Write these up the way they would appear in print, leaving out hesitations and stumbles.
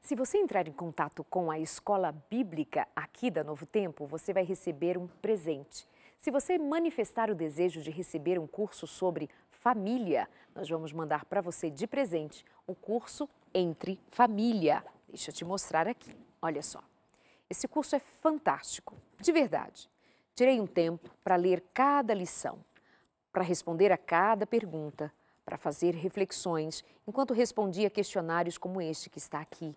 Se você entrar em contato com a Escola Bíblica aqui da Novo Tempo, você vai receber um presente. Se você manifestar o desejo de receber um curso sobre família, nós vamos mandar para você de presente o curso Entre Família. Deixa eu te mostrar aqui. Olha só. Esse curso é fantástico, de verdade. Tirei um tempo para ler cada lição, para responder a cada pergunta, para fazer reflexões, enquanto respondia questionários como este que está aqui.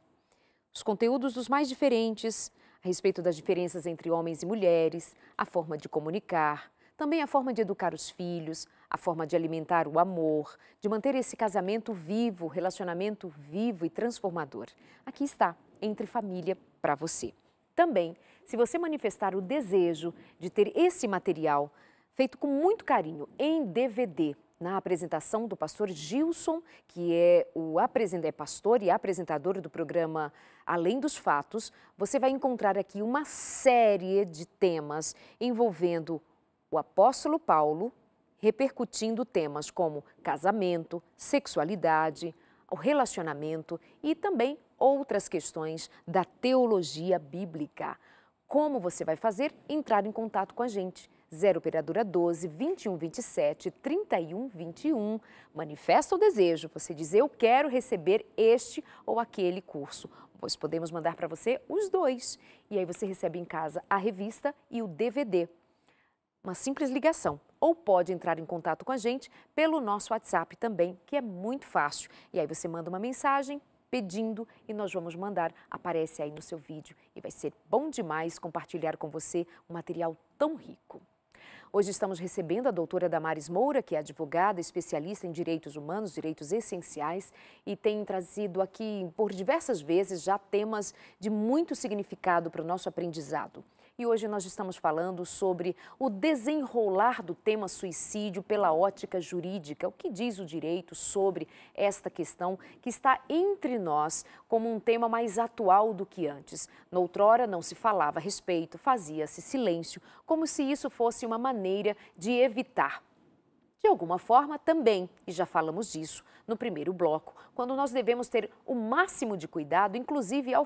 Os conteúdos dos mais diferentes, a respeito das diferenças entre homens e mulheres, a forma de comunicar, também a forma de educar os filhos, a forma de alimentar o amor, de manter esse casamento vivo, relacionamento vivo e transformador. Aqui está, Entre Família, para você. Também, se você manifestar o desejo de ter esse material feito com muito carinho em DVD, na apresentação do pastor Gilson, que é pastor e apresentador do programa Além dos Fatos, você vai encontrar aqui uma série de temas envolvendo o apóstolo Paulo, repercutindo temas como casamento, sexualidade, o relacionamento e também outras questões da teologia bíblica. Como você vai fazer? Entrar em contato com a gente. 0 operadora 12 21 27 31 21. Manifesta o desejo, você diz eu quero receber este ou aquele curso. Pois podemos mandar para você os dois. E aí você recebe em casa a revista e o DVD. Uma simples ligação. Ou pode entrar em contato com a gente pelo nosso WhatsApp também, que é muito fácil. E aí você manda uma mensagem pedindo e nós vamos mandar, aparece aí no seu vídeo. E vai ser bom demais compartilhar com você um material tão rico. Hoje estamos recebendo a doutora Damares Moura, que é advogada, especialista em direitos humanos, direitos essenciais, e tem trazido aqui por diversas vezes já temas de muito significado para o nosso aprendizado. E hoje nós estamos falando sobre o desenrolar do tema suicídio pela ótica jurídica. O que diz o direito sobre esta questão que está entre nós como um tema mais atual do que antes. Noutrora não se falava a respeito, fazia-se silêncio, como se isso fosse uma maneira de evitar. De alguma forma também, e já falamos disso no primeiro bloco, quando nós devemos ter o máximo de cuidado, inclusive ao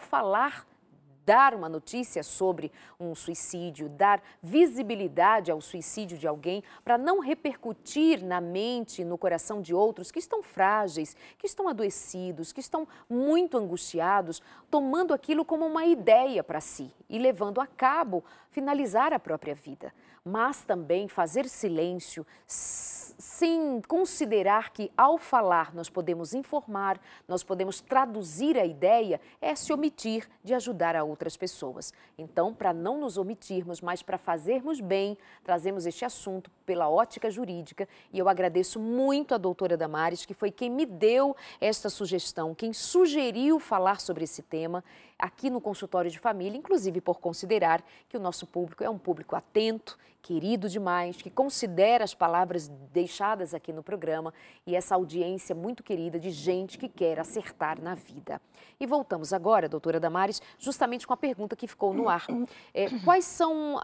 dar uma notícia sobre um suicídio, dar visibilidade ao suicídio de alguém para não repercutir na mente, no coração de outros que estão frágeis, que estão adoecidos, que estão muito angustiados, tomando aquilo como uma ideia para si e levando a cabo finalizar a própria vida. Mas também fazer silêncio, sem considerar que ao falar nós podemos informar, nós podemos traduzir a ideia, é se omitir de ajudar a outras pessoas. Então, para não nos omitirmos, mas para fazermos bem, trazemos este assunto pela ótica jurídica e eu agradeço muito a doutora Damares, que foi quem me deu esta sugestão, quem sugeriu falar sobre esse tema aqui no consultório de família, inclusive por considerar que o nosso público é um público atento, querido demais, que considera as palavras deixadas aqui no programa e essa audiência muito querida de gente que quer acertar na vida. E voltamos agora, doutora Damares, justamente com a pergunta que ficou no ar. Quais são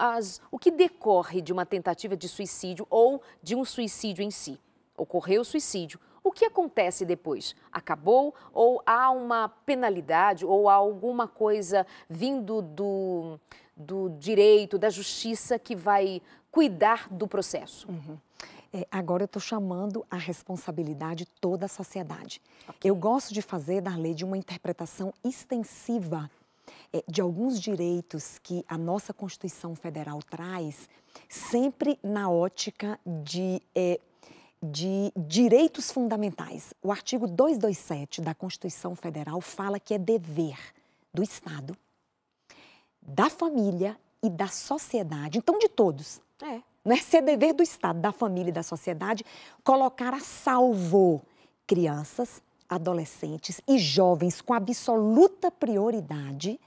o que decorre de uma tentativa de suicídio ou de um suicídio em si? Ocorreu o suicídio. O que acontece depois? Acabou ou há uma penalidade ou há alguma coisa vindo do direito, da justiça que vai cuidar do processo? Agora eu estou chamando a responsabilidade toda a sociedade. Okay. Eu gosto de fazer da lei de uma interpretação extensiva de alguns direitos que a nossa Constituição Federal traz, sempre na ótica de direitos fundamentais. O artigo 227 da Constituição Federal fala que é dever do Estado, da família e da sociedade, então de todos. Né? Se é dever do Estado, da família e da sociedade, colocar a salvo crianças, adolescentes e jovens com absoluta prioridade,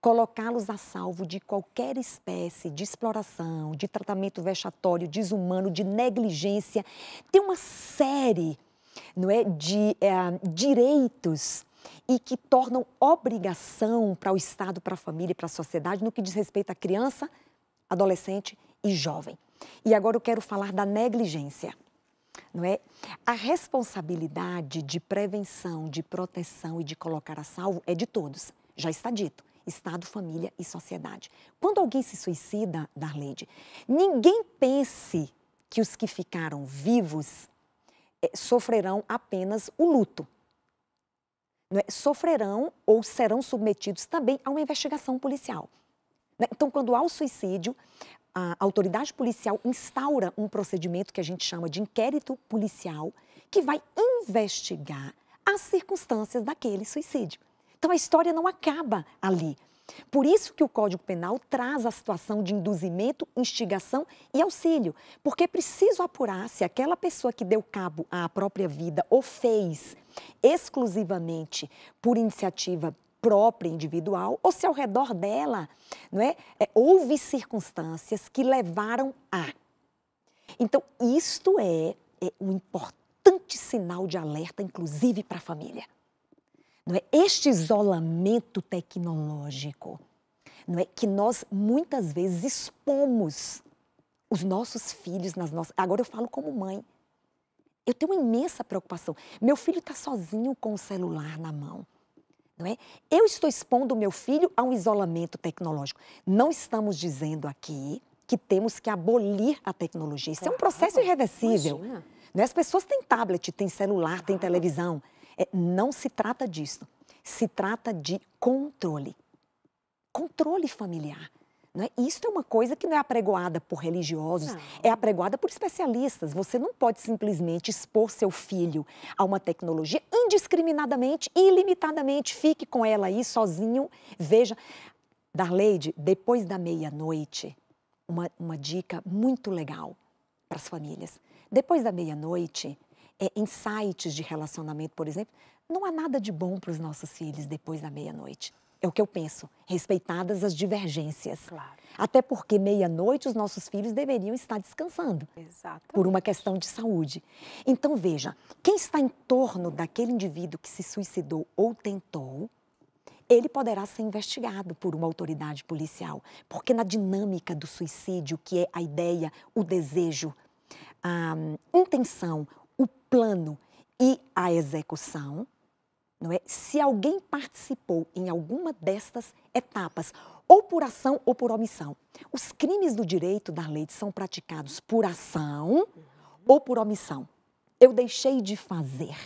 colocá-los a salvo de qualquer espécie de exploração, de tratamento vexatório, desumano, de negligência. Tem uma série, não é, de direitos e que tornam obrigação para o Estado, para a família e para a sociedade no que diz respeito à criança, adolescente e jovem. E agora eu quero falar da negligência. não é? A responsabilidade de prevenção, de proteção e de colocar a salvo é de todos. Já está dito. Estado, família e sociedade. Quando alguém se suicida, Darleide, ninguém pense que os que ficaram vivos sofrerão apenas o luto. Não é? Sofrerão ou serão submetidos também a uma investigação policial. Né? Então, quando há o suicídio, a autoridade policial instaura um procedimento que a gente chama de inquérito policial, que vai investigar as circunstâncias daquele suicídio. Então, a história não acaba ali. Por isso que o Código Penal traz a situação de induzimento, instigação e auxílio, porque é preciso apurar se aquela pessoa que deu cabo à própria vida ou fez exclusivamente por iniciativa própria, individual, ou se ao redor dela, não é, houve circunstâncias que levaram a. Então, isto é um importante sinal de alerta, inclusive para a família. Não é? Este isolamento tecnológico, não é? Que nós muitas vezes expomos os nossos filhos nas nossas... Agora eu falo como mãe. Eu tenho uma imensa preocupação. Meu filho está sozinho com o celular na mão. Não é? Eu estou expondo o meu filho a um isolamento tecnológico. Não estamos dizendo aqui que temos que abolir a tecnologia. Isso é um processo irreversível. Não é? As pessoas têm tablet, têm celular, têm televisão. Não se trata disso. Se trata de controle. Controle familiar. Não é? Isso é uma coisa que não é apregoada por religiosos, é apregoada por especialistas. Você não pode simplesmente expor seu filho a uma tecnologia indiscriminadamente e ilimitadamente. Fique com ela aí sozinho, veja. Darleide, depois da meia-noite, uma dica muito legal para as famílias. Depois da meia-noite, em sites de relacionamento, por exemplo, não há nada de bom para os nossos filhos depois da meia-noite. É o que eu penso, respeitadas as divergências. Claro. Até porque meia-noite os nossos filhos deveriam estar descansando. Exatamente. Por uma questão de saúde. Então, veja, quem está em torno daquele indivíduo que se suicidou ou tentou, ele poderá ser investigado por uma autoridade policial. Porque na dinâmica do suicídio, que é a ideia, o desejo, a intenção, o plano e a execução, não é? Se alguém participou em alguma destas etapas, ou por ação ou por omissão. Os crimes do direito, Darleide, são praticados por ação ou por omissão. Eu deixei de fazer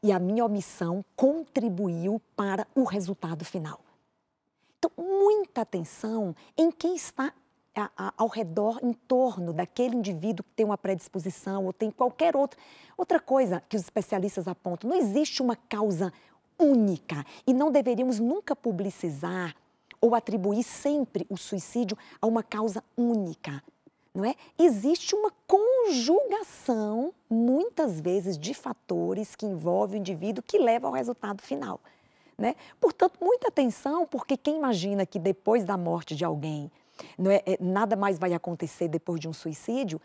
e a minha omissão contribuiu para o resultado final. Então, muita atenção em quem está ao redor, em torno daquele indivíduo que tem uma predisposição ou tem qualquer outra coisa que os especialistas apontam. Não existe uma causa única e não deveríamos nunca publicizar ou atribuir sempre o suicídio a uma causa única, não é? Existe uma conjugação, muitas vezes, de fatores que envolvem o indivíduo que leva ao resultado final, né? Portanto, muita atenção, porque quem imagina que depois da morte de alguém não é, nada mais vai acontecer depois de um suicídio,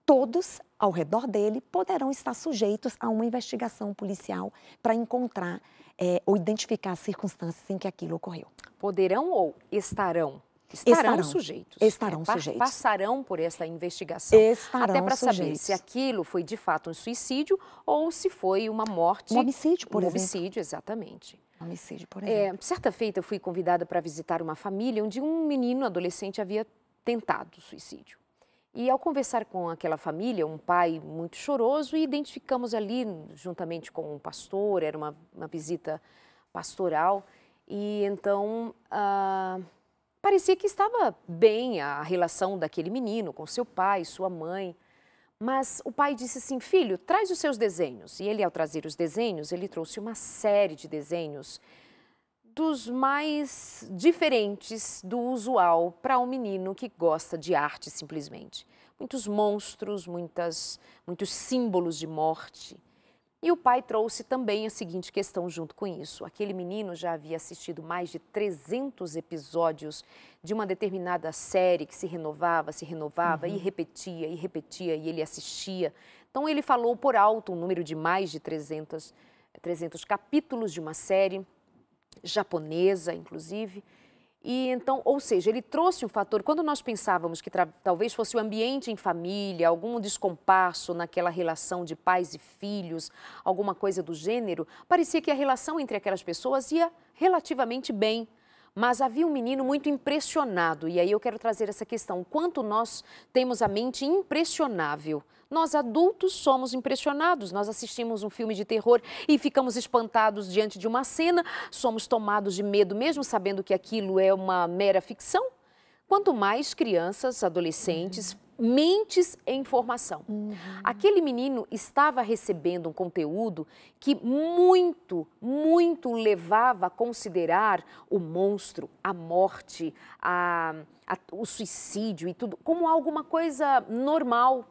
todos ao redor dele poderão estar sujeitos a uma investigação policial para encontrar ou identificar as circunstâncias em que aquilo ocorreu. Poderão ou estarão? Estarão sujeitos. Estarão sujeitos. Passarão por essa investigação. Estarão até para saber sujeitos. se aquilo foi de fato um suicídio ou se foi uma morte. Um homicídio, por exemplo. Um homicídio, exatamente. Homicídio, por exemplo. Certa feita eu fui convidada para visitar uma família onde um menino adolescente havia tentado suicídio. E ao conversar com aquela família, um pai muito choroso, e identificamos ali, juntamente com um pastor, era uma visita pastoral, e então parecia que estava bem a relação daquele menino com seu pai, sua mãe. Mas o pai disse assim: filho, traz os seus desenhos. E ele, ao trazer os desenhos, ele trouxe uma série de desenhos dos mais diferentes do usual para um menino que gosta de arte, simplesmente. Muitos monstros, muitos símbolos de morte. E o pai trouxe também a seguinte questão junto com isso. Aquele menino já havia assistido mais de 300 episódios de uma determinada série que se renovava e repetia, e ele assistia. Então ele falou por alto um número de mais de 300 capítulos de uma série japonesa, inclusive. E então, ou seja, ele trouxe um fator, quando nós pensávamos que talvez fosse o ambiente em família, algum descompasso naquela relação de pais e filhos, alguma coisa do gênero, parecia que a relação entre aquelas pessoas ia relativamente bem. Mas havia um menino muito impressionado, e aí eu quero trazer essa questão, o quanto nós temos a mente impressionável. Nós adultos somos impressionados, nós assistimos um filme de terror e ficamos espantados diante de uma cena, somos tomados de medo mesmo sabendo que aquilo é uma mera ficção. Quanto mais crianças, adolescentes, mentes em formação. Aquele menino estava recebendo um conteúdo que muito o levava a considerar o monstro, a morte, o suicídio e tudo como alguma coisa normal.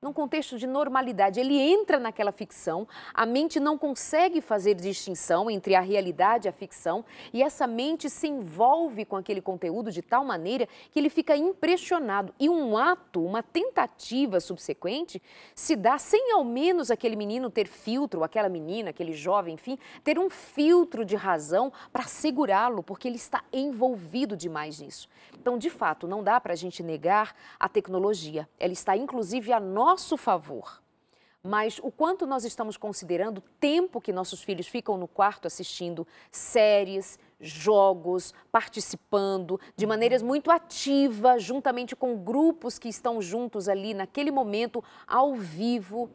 Num contexto de normalidade, ele entra naquela ficção, a mente não consegue fazer distinção entre a realidade e a ficção e essa mente se envolve com aquele conteúdo de tal maneira que ele fica impressionado e um ato, uma tentativa subsequente se dá sem ao menos aquele menino ter filtro, aquela menina, aquele jovem, enfim, ter um filtro de razão para segurá-lo, porque ele está envolvido demais nisso. Então, de fato, não dá para a gente negar a tecnologia, ela está inclusive a nosso favor, mas o quanto nós estamos considerando o tempo que nossos filhos ficam no quarto assistindo séries, jogos, participando de maneiras muito ativas, juntamente com grupos que estão juntos ali naquele momento, ao vivo.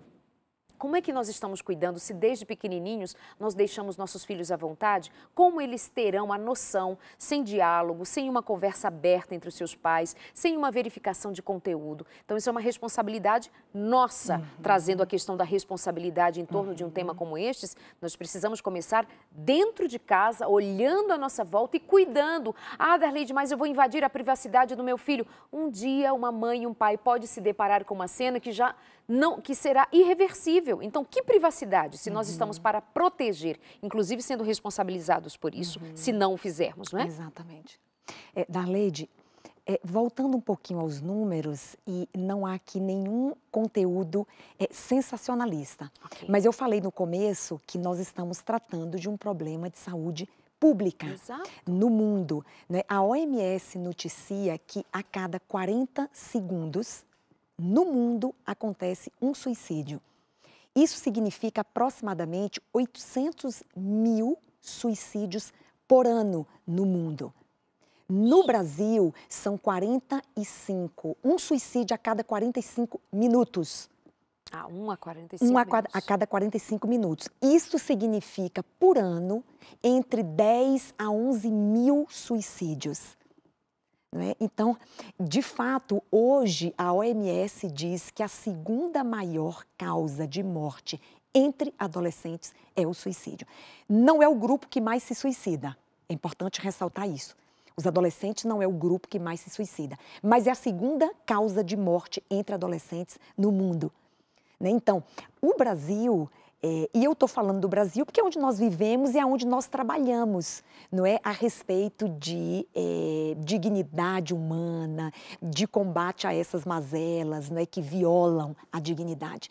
Como é que nós estamos cuidando se desde pequenininhos nós deixamos nossos filhos à vontade? Como eles terão a noção, sem diálogo, sem uma conversa aberta entre os seus pais, sem uma verificação de conteúdo? Então isso é uma responsabilidade nossa, trazendo a questão da responsabilidade em torno de um tema como estes. Nós precisamos começar dentro de casa, olhando à nossa volta e cuidando. Ah, Darleide, mas eu vou invadir a privacidade do meu filho. Um dia uma mãe e um pai pode se deparar com uma cena que será irreversível. Então, que privacidade se nós estamos para proteger, inclusive sendo responsabilizados por isso, se não o fizermos, não é? Exatamente. Darleide, voltando um pouquinho aos números, e não há aqui nenhum conteúdo sensacionalista, mas eu falei no começo que nós estamos tratando de um problema de saúde pública. Exato. No mundo, né? A OMS noticia que a cada 40 segundos, no mundo, acontece um suicídio. Isso significa aproximadamente 800 mil suicídios por ano no mundo. No Brasil, são 45, um suicídio a cada 45 minutos. Um a 45 minutos. A cada 45 minutos. Isso significa, por ano, entre 10 a 11 mil suicídios. Não é? Então, de fato, hoje a OMS diz que a segunda maior causa de morte entre adolescentes é o suicídio. Não é o grupo que mais se suicida, é importante ressaltar isso. Os adolescentes não é o grupo que mais se suicida, mas é a segunda causa de morte entre adolescentes no mundo. Né? Então, o Brasil... e eu estou falando do Brasil porque é onde nós vivemos e é onde nós trabalhamos, não é? A respeito de dignidade humana, de combate a essas mazelas, não é? Que violam a dignidade.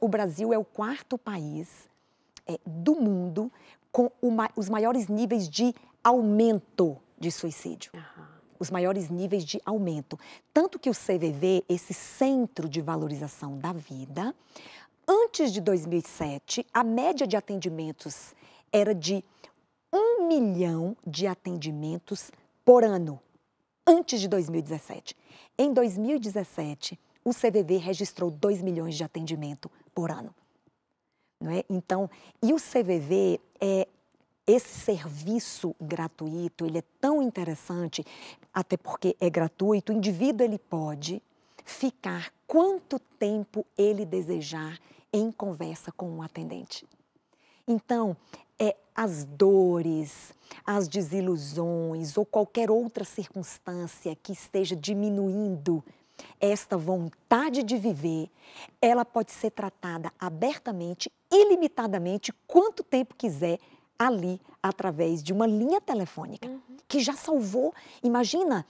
O Brasil é o quarto país do mundo com os maiores níveis de aumento de suicídio. Os maiores níveis de aumento. Tanto que o CVV, esse Centro de Valorização da Vida... Antes de 2007, a média de atendimentos era de 1 milhão de atendimentos por ano, antes de 2017. Em 2017, o CVV registrou 2 milhões de atendimento por ano. Não é? Então, e o CVV, esse serviço gratuito, ele é tão interessante, até porque é gratuito, o indivíduo ele pode ficar quanto tempo ele desejar em conversa com um atendente. Então, as dores, as desilusões ou qualquer outra circunstância que esteja diminuindo esta vontade de viver, ela pode ser tratada abertamente, ilimitadamente, quanto tempo quiser, ali, através de uma linha telefônica, que já salvou. Imagina,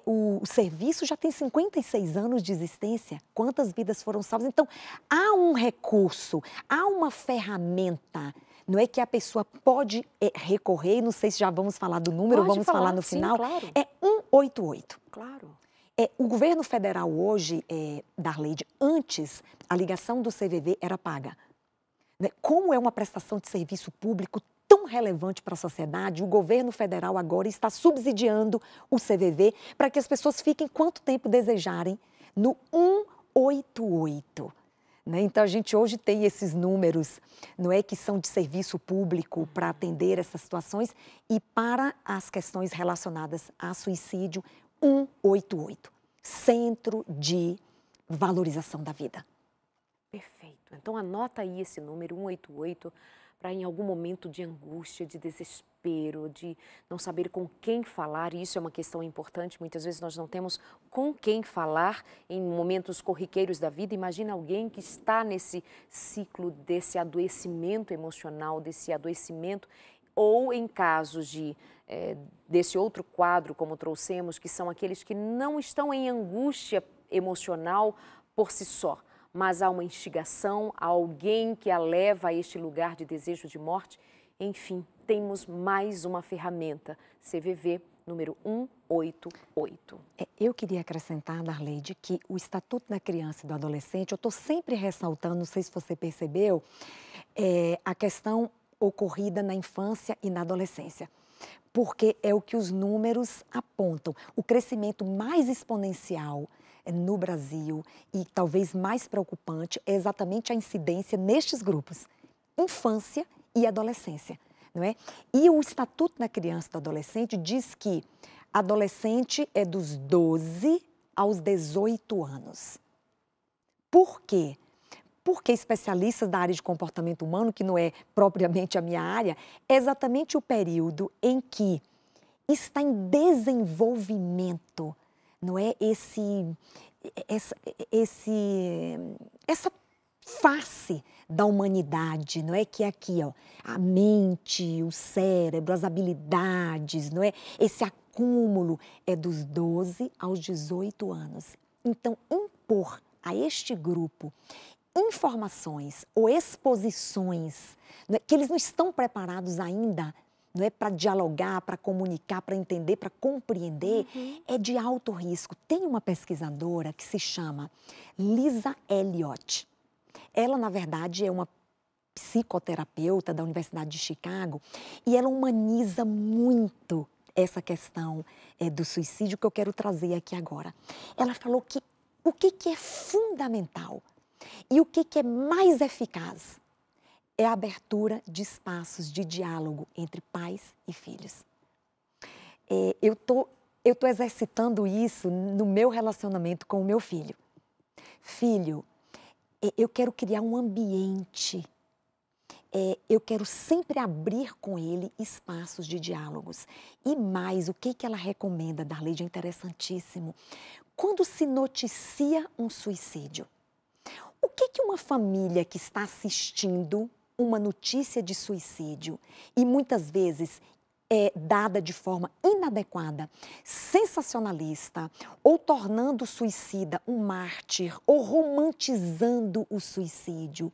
o serviço já tem 56 anos de existência. Quantas vidas foram salvas? Então, há um recurso, há uma ferramenta, não é que a pessoa pode recorrer, não sei se já vamos falar do número, Pode vamos falar, falar no sim, final, claro. é 188. Claro. O governo federal hoje, Darleide, antes a ligação do CVV era paga. Né? Como é uma prestação de serviço público tão relevante para a sociedade, o governo federal agora está subsidiando o CVV para que as pessoas fiquem quanto tempo desejarem no 188. Né? Então, a gente hoje tem esses números, não é, que são de serviço público para atender essas situações e para as questões relacionadas a suicídio, 188, Centro de Valorização da Vida. Perfeito. Então, anota aí esse número, 188, para em algum momento de angústia, de desespero, de não saber com quem falar, e isso é uma questão importante, muitas vezes nós não temos com quem falar em momentos corriqueiros da vida. Imagina alguém que está nesse ciclo desse adoecimento emocional, desse adoecimento, ou em casos desse outro quadro, como trouxemos, que são aqueles que não estão em angústia emocional por si só, mas há uma instigação, há alguém que a leva a este lugar de desejo de morte. Enfim, temos mais uma ferramenta, CVV número 188. Eu queria acrescentar, Darleide, que o Estatuto da Criança e do Adolescente, eu estou sempre ressaltando, não sei se você percebeu, a questão ocorrida na infância e na adolescência, porque é o que os números apontam. O crescimento mais exponencial no Brasil e talvez mais preocupante é exatamente a incidência nestes grupos, infância e adolescência, não é? E o Estatuto da Criança e do Adolescente diz que adolescente é dos 12 aos 18 anos. Por quê? Porque especialistas da área de comportamento humano, que não é propriamente a minha área, é exatamente o período em que está em desenvolvimento, não é, essa face da humanidade, não é, que é aqui, ó, a mente, o cérebro, as habilidades, não é, esse acúmulo é dos 12 aos 18 anos. Então, impor a este grupo informações ou exposições, não é, que eles não estão preparados ainda, não é, para dialogar, para comunicar, para entender, para compreender, é de alto risco. Tem uma pesquisadora que se chama Lisa Elliott. Ela, na verdade, é uma psicoterapeuta da Universidade de Chicago e ela humaniza muito essa questão do suicídio que eu quero trazer aqui agora. Ela falou que o que é fundamental e o que é mais eficaz é a abertura de espaços de diálogo entre pais e filhos. Eu tô exercitando isso no meu relacionamento com o meu filho. Filho, eu quero criar um ambiente, eu quero sempre abrir com ele espaços de diálogos. E mais, o que ela recomenda, Darleide, é interessantíssimo. Quando se noticia um suicídio, o que uma família que está assistindo uma notícia de suicídio e muitas vezes é dada de forma inadequada, sensacionalista, ou tornando o suicida um mártir, ou romantizando o suicídio,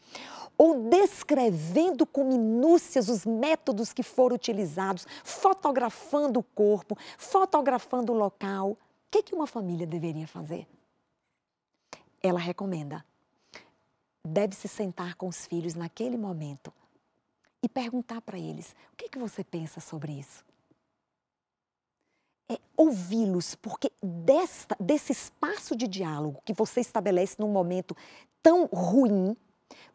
ou descrevendo com minúcias os métodos que foram utilizados, fotografando o corpo, fotografando o local, o que uma família deveria fazer? Ela recomenda. Deve-se sentar com os filhos naquele momento e perguntar para eles, o que você pensa sobre isso? Ouvi-los, porque desse espaço de diálogo que você estabelece num momento tão ruim,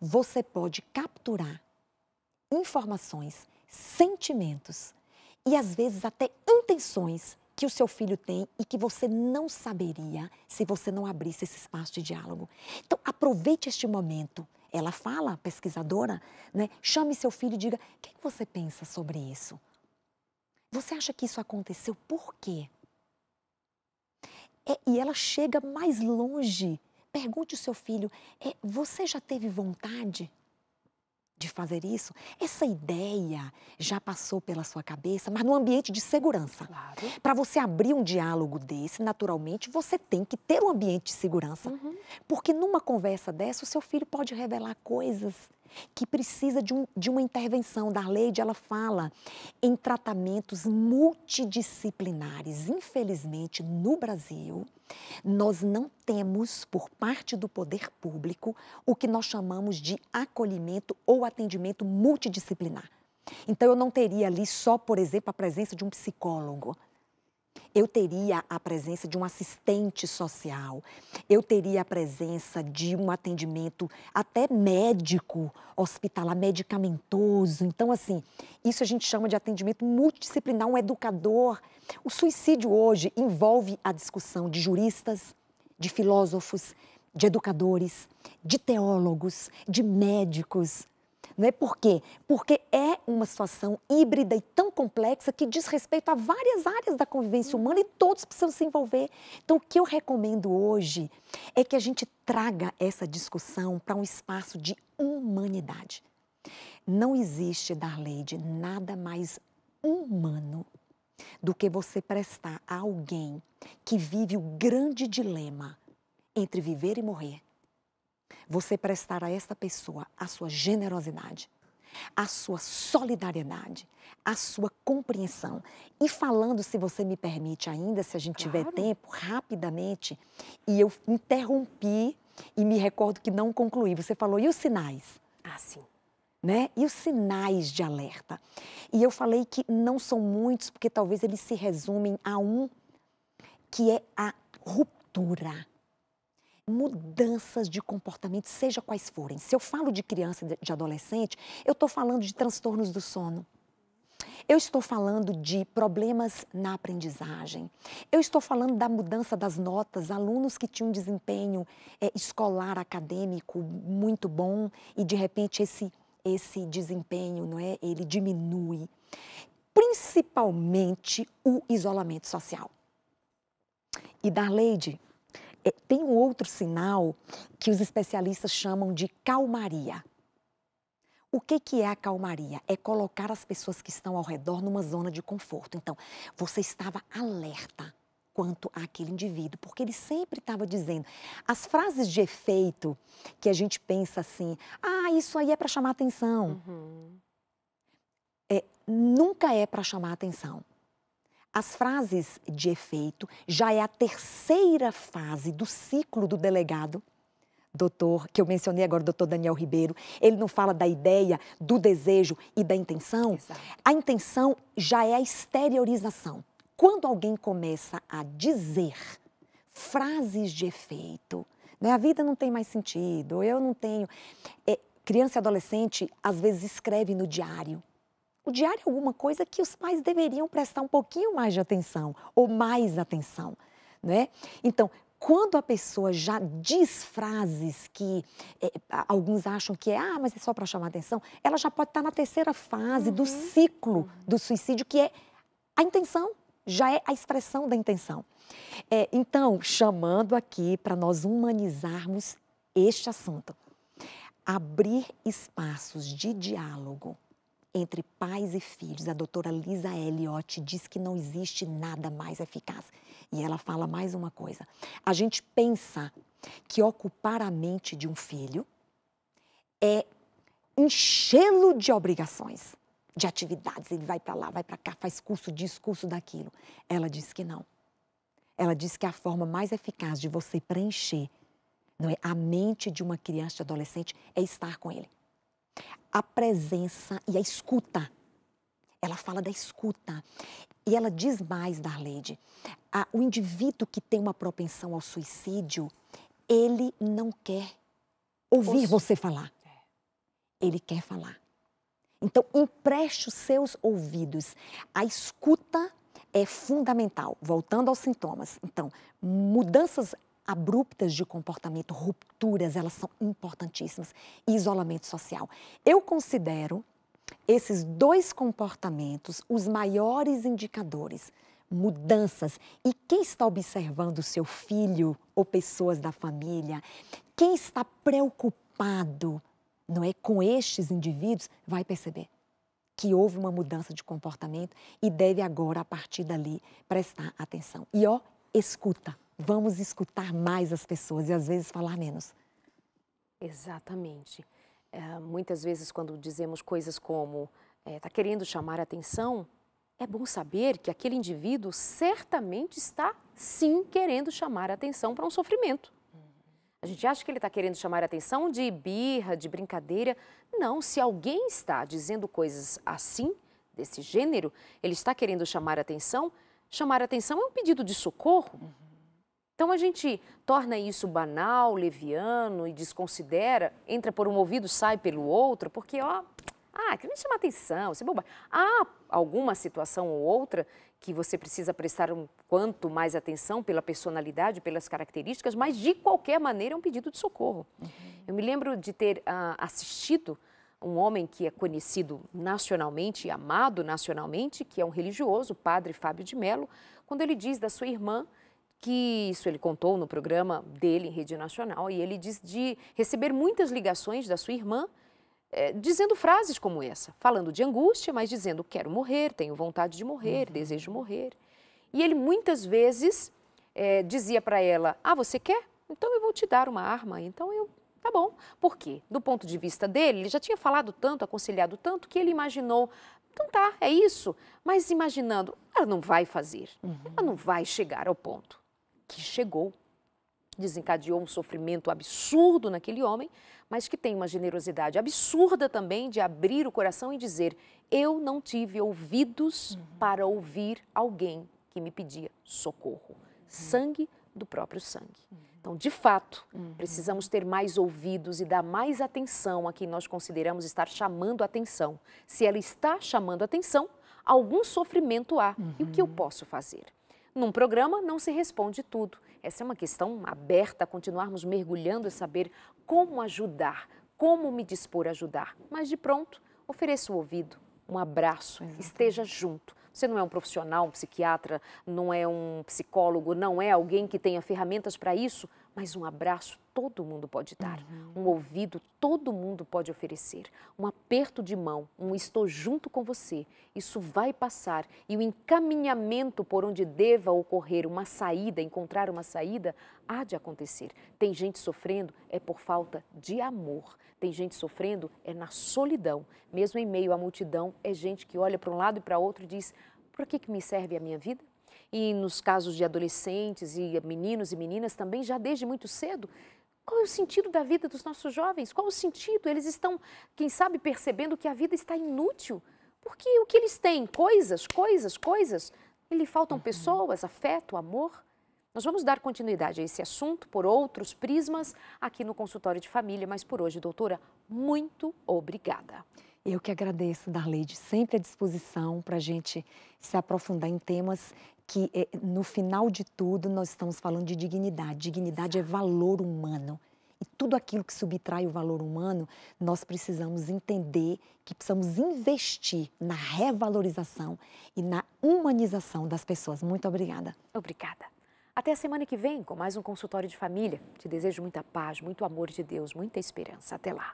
você pode capturar informações, sentimentos e às vezes até intenções que o seu filho tem e que você não saberia se você não abrisse esse espaço de diálogo. Então, aproveite este momento. Ela fala, a pesquisadora, né? Chame seu filho e diga, o que você pensa sobre isso? Você acha que isso aconteceu por quê? E ela chega mais longe. Pergunte ao seu filho, você já teve vontade de fazer isso? Essa ideia já passou pela sua cabeça, mas num ambiente de segurança. Claro. Para você abrir um diálogo desse, naturalmente, você tem que ter um ambiente de segurança. Porque numa conversa dessa, o seu filho pode revelar coisas que precisa de uma intervenção. Darleide, ela fala em tratamentos multidisciplinares. Infelizmente, no Brasil, nós não temos, por parte do poder público, o que nós chamamos de acolhimento ou atendimento multidisciplinar. Então, eu não teria ali só, por exemplo, a presença de um psicólogo. Eu teria a presença de um assistente social, eu teria a presença de um atendimento até médico, hospitalar, medicamentoso. Então, assim, isso a gente chama de atendimento multidisciplinar, um educador. O suicídio hoje envolve a discussão de juristas, de filósofos, de educadores, de teólogos, de médicos. Não é por quê? Porque é uma situação híbrida e tão complexa que diz respeito a várias áreas da convivência humana e todos precisam se envolver. Então, o que eu recomendo hoje é que a gente traga essa discussão para um espaço de humanidade. Não existe, Darleide, nada mais humano do que você prestar a alguém que vive o grande dilema entre viver e morrer. Você prestar a esta pessoa a sua generosidade, a sua solidariedade, a sua compreensão. E falando, se você me permite ainda, se a gente tiver tempo, rapidamente, e eu interrompi e me recordo que não concluí. Você falou, e os sinais? Ah, sim. Né? E os sinais de alerta? E eu falei que não são muitos, porque talvez eles se resumem a um, que é a ruptura. Mudanças de comportamento, seja quais forem. Se eu falo de criança e de adolescente, eu estou falando de transtornos do sono. Eu estou falando de problemas na aprendizagem. Eu estou falando da mudança das notas, alunos que tinham um desempenho escolar, acadêmico muito bom e, de repente, esse desempenho, não é, ele diminui. Principalmente o isolamento social. E, Darleide, tem um outro sinal que os especialistas chamam de calmaria. O que é a calmaria? É colocar as pessoas que estão ao redor numa zona de conforto. Então, você estava alerta quanto àquele indivíduo, porque ele sempre estava dizendo. As frases de efeito que a gente pensa assim, isso aí é para chamar atenção. Nunca é para chamar atenção. As frases de efeito já é a terceira fase do ciclo do delegado, que eu mencionei agora, doutor Daniel Ribeiro. Ele não fala da ideia, do desejo e da intenção. Exato. A intenção já é a exteriorização. Quando alguém começa a dizer frases de efeito, né, a vida não tem mais sentido, eu não tenho... criança e adolescente, às vezes, escreve no diário. O diário é alguma coisa que os pais deveriam prestar um pouquinho mais de atenção, ou mais atenção, né? Então, quando a pessoa já diz frases que alguns acham que mas é só para chamar atenção, ela já pode estar na terceira fase do ciclo do suicídio, que é a intenção, já é a expressão da intenção. Então, chamando aqui para nós humanizarmos este assunto, abrir espaços de diálogo entre pais e filhos. A doutora Lisa Elliott diz que não existe nada mais eficaz. E ela fala mais uma coisa. A gente pensa que ocupar a mente de um filho é enchê-lo de obrigações, de atividades. Ele vai para lá, vai para cá, faz curso disso, curso daquilo. Ela diz que não. Ela diz que a forma mais eficaz de você preencher, não é, a mente de uma criança e adolescente é estar com ele. A presença e a escuta. Ela fala da escuta. E ela diz mais, Darleide, o indivíduo que tem uma propensão ao suicídio, ele não quer ouvir você falar. Ele quer falar. Então, empreste os seus ouvidos. A escuta é fundamental. Voltando aos sintomas. Então, mudanças abruptas de comportamento, rupturas, elas são importantíssimas. E isolamento social. Eu considero esses dois comportamentos os maiores indicadores, mudanças. E quem está observando o seu filho ou pessoas da família, quem está preocupado, não é, com estes indivíduos, vai perceber que houve uma mudança de comportamento e deve agora, a partir dali, prestar atenção. E escuta. Vamos escutar mais as pessoas e às vezes falar menos. Exatamente. Muitas vezes quando dizemos coisas como está querendo chamar a atenção, é bom saber que aquele indivíduo certamente está, sim, querendo chamar a atenção para um sofrimento. A gente acha que ele está querendo chamar a atenção de birra, de brincadeira. Não, se alguém está dizendo coisas assim, desse gênero, ele está querendo chamar a atenção é um pedido de socorro. Então a gente torna isso banal, leviano e desconsidera, entra por um ouvido, sai pelo outro, porque, querendo chamar atenção, isso é bobagem. Há alguma situação ou outra que você precisa prestar quanto mais atenção pela personalidade, pelas características, mas de qualquer maneira é um pedido de socorro. Eu me lembro de ter assistido um homem que é conhecido nacionalmente e amado nacionalmente, que é um religioso, o padre Fábio de Mello, quando ele diz da sua irmã, que isso ele contou no programa dele em rede nacional, e ele diz de receber muitas ligações da sua irmã, dizendo frases como essa, falando de angústia, mas dizendo quero morrer, tenho vontade de morrer, desejo morrer. E ele muitas vezes dizia para ela, você quer? Então eu vou te dar uma arma. Então tá bom. Por quê? Do ponto de vista dele, ele já tinha falado tanto, aconselhado tanto, que ele imaginou, então tá, é isso. Mas imaginando, ela não vai fazer, ela não vai chegar ao ponto que chegou. Desencadeou um sofrimento absurdo naquele homem, mas que tem uma generosidade absurda também de abrir o coração e dizer, eu não tive ouvidos para ouvir alguém que me pedia socorro. Sangue do próprio sangue. Então, de fato, precisamos ter mais ouvidos e dar mais atenção a quem nós consideramos estar chamando atenção. Se ela está chamando atenção, algum sofrimento há. E o que eu posso fazer? Num programa não se responde tudo. Essa é uma questão aberta a continuarmos mergulhando e saber como ajudar, como me dispor a ajudar. Mas de pronto, ofereça o ouvido, um abraço, esteja junto. Você não é um profissional, um psiquiatra, não é um psicólogo, não é alguém que tenha ferramentas para isso, mas um abraço todo mundo pode dar, um ouvido todo mundo pode oferecer, um aperto de mão, estou junto com você, isso vai passar e o encaminhamento por onde deva ocorrer uma saída, encontrar uma saída, há de acontecer. Tem gente sofrendo é por falta de amor, tem gente sofrendo é na solidão, mesmo em meio à multidão, é gente que olha para um lado e para outro e diz, por que me serve a minha vida? E nos casos de adolescentes e meninos e meninas também, já desde muito cedo, qual é o sentido da vida dos nossos jovens? Qual é o sentido? Eles estão, quem sabe, percebendo que a vida está inútil. Porque o que eles têm? Coisas. E lhe faltam pessoas, afeto, amor. Nós vamos dar continuidade a esse assunto por outros prismas aqui no consultório de família, mas por hoje, doutora, muito obrigada. Eu que agradeço, Darleide, sempre à disposição para a gente se aprofundar em temas que, no final de tudo, nós estamos falando de dignidade. Dignidade é valor humano. E tudo aquilo que subtrai o valor humano, nós precisamos entender que precisamos investir na revalorização e na humanização das pessoas. Muito obrigada. Obrigada. Até a semana que vem com mais um consultório de família. Te desejo muita paz, muito amor de Deus, muita esperança. Até lá.